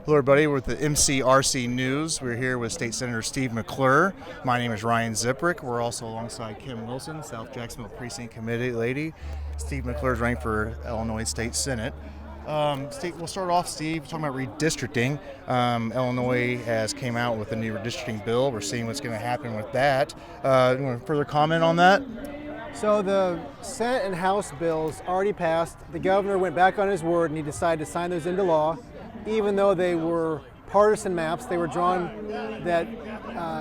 Hello everybody, we're with the MCRC News. We're here with State Senator Steve McClure. My name is Ryan Zipprich. We're also alongside Kim Wilson, South Jacksonville Precinct Committee lady. Steve McClure is running for Illinois State Senate. We'll start off, Steve, talking about redistricting. Illinois has came out with a new redistricting bill. We're seeing what's going to happen with that. You want to further comment on that? So the Senate and House bills already passed. The governor went back on his word and he decided to sign those into law. Even though they were partisan maps, they were drawn that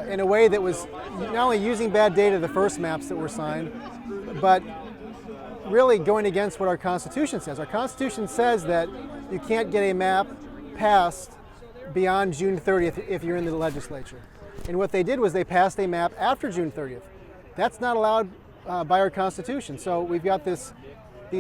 in a way that was not only using bad data, the first maps that were signed, but really going against what our Constitution says. Our Constitution says that you can't get a map passed beyond June 30th if you're in the legislature. And what they did was they passed a map after June 30th. That's not allowed by our Constitution. So we've got these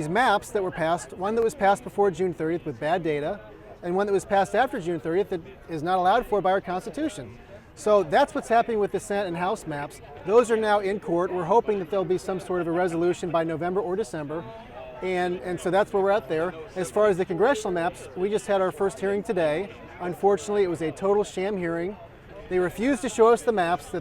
maps that were passed, one that was passed before June 30th with bad data, and one that was passed after June 30th that is not allowed for by our Constitution. So that's what's happening with the Senate and House maps. Those are now in court. We're hoping that there'll be some sort of a resolution by November or December. And so that's where we're at there. As far as the congressional maps, we just had our first hearing today. Unfortunately, it was a total sham hearing. They refused to show us the maps.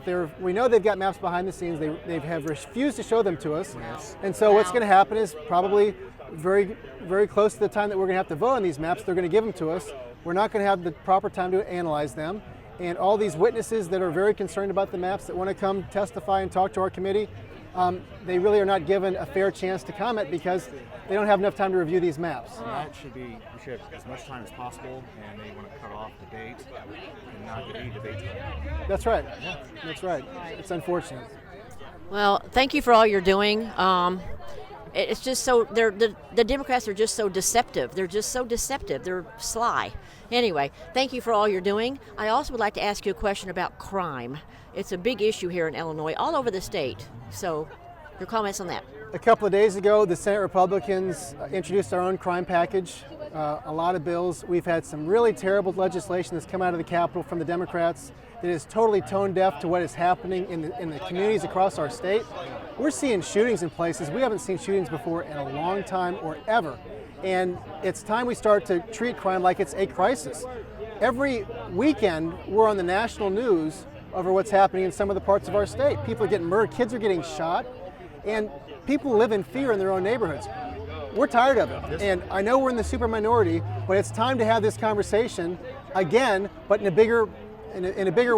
We know they've got maps behind the scenes. They have refused to show them to us. Yes. And so what's going to happen is probably very, very close to the time that we're going to have to vote on these maps, they're going to give them to us. We're not going to have the proper time to analyze them. And all these witnesses that are very concerned about the maps that want to come testify and talk to our committee, they really are not given a fair chance to comment because they don't have enough time to review these maps. That we should have as much time as possible, and they want to cut off debate and not give any debate time. That's right. Yeah. That's right. It's unfortunate. Well, thank you for all you're doing. It's just so the Democrats are just so deceptive. They're just so deceptive. They're sly. Anyway, thank you for all you're doing. I also would like to ask you a question about crime. It's a big issue here in Illinois, all over the state. So, your comments on that? A couple of days ago, the Senate Republicans introduced our own crime package. A lot of bills. We've had some really terrible legislation that's come out of the Capitol from the Democrats that is totally tone deaf to what is happening in the communities across our state. We're seeing shootings in places we haven't seen shootings before in a long time or ever. And it's time we start to treat crime like it's a crisis. Every weekend, we're on the national news over what's happening in some of the parts of our state. People are getting murdered, kids are getting shot, and people live in fear in their own neighborhoods. We're tired of it, and I know we're in the super minority, but it's time to have this conversation again, but in a bigger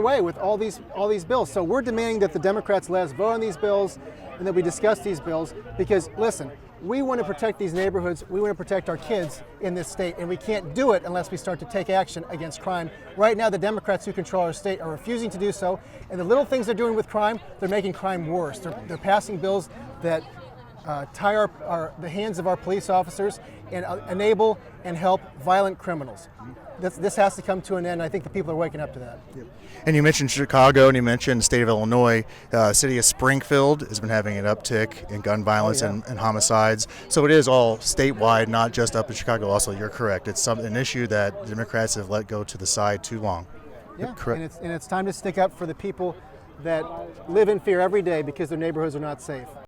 way with all these bills. So we're demanding that the Democrats let us vote on these bills and that we discuss these bills because, listen, we want to protect these neighborhoods, we want to protect our kids in this state, and we can't do it unless we start to take action against crime. Right now, the Democrats who control our state are refusing to do so, and the little things they're doing with crime, they're making crime worse. They're passing bills that tie the hands of our police officers and enable and help violent criminals. This has to come to an end. I think the people are waking up to that. Yep. And you mentioned Chicago, and you mentioned the state of Illinois. City of Springfield has been having an uptick in gun violence and homicides. So it is all statewide, not just up in Chicago. Also, you're correct. It's an issue that Democrats have let go to the side too long. Yeah, and it's time to stick up for the people that live in fear every day because their neighborhoods are not safe.